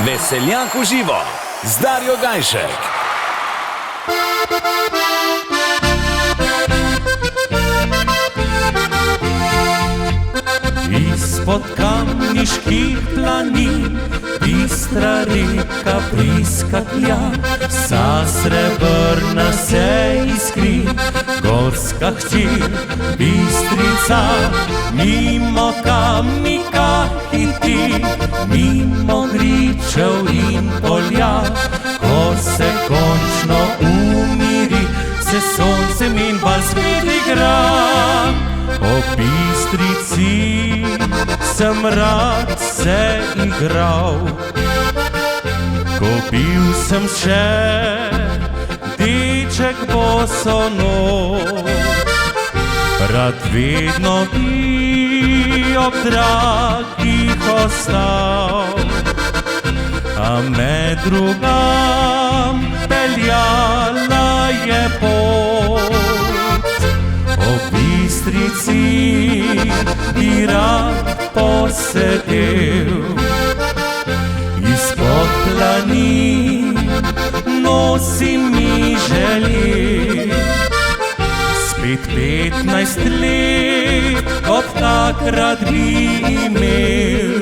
Veseljaku živo z Darjo Gajšek. Ispod kamniških planin bistra reka priskaklja, vsa srebrna se iskri, gorska hči Bistrica. Mimo Kamnika hiti, mimo gričev in polja, ko se končno umiri, se soncem in val spet igra. O Bistrici sem rad se igral, ko bil sem še deček bosonog. Rad vedno bi ob dragih ostal, a me drugam peljala je pot. O Bistrici bi rad posedel, izpod planin nosim mi želje. Spet 15 let, kot takrat bi imel,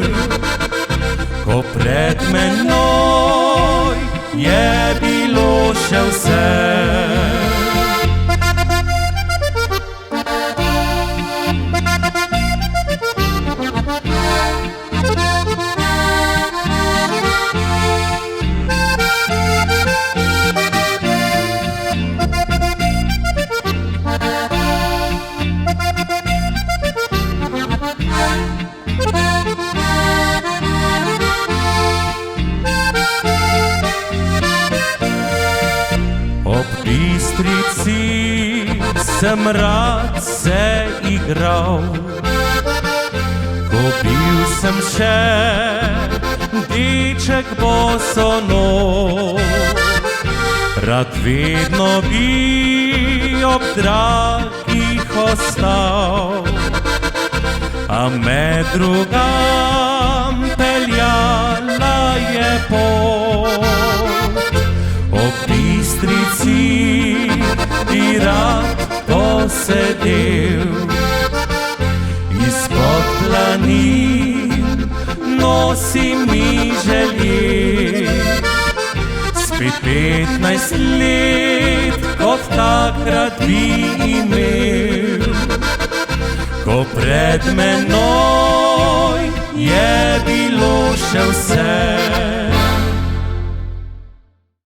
ko pred menoj je bilo še vse. Bistrici sem rad se igral, ko bil sem še deček bosonog. Rad vedno bi ob dragih ostal, a me drugam peljala je pot. O Bistrici bi rad posedel, izpod planin nosim mi želje. Spet 15 let, kot takrat bi imel, ko pred menoj je bilo še vse.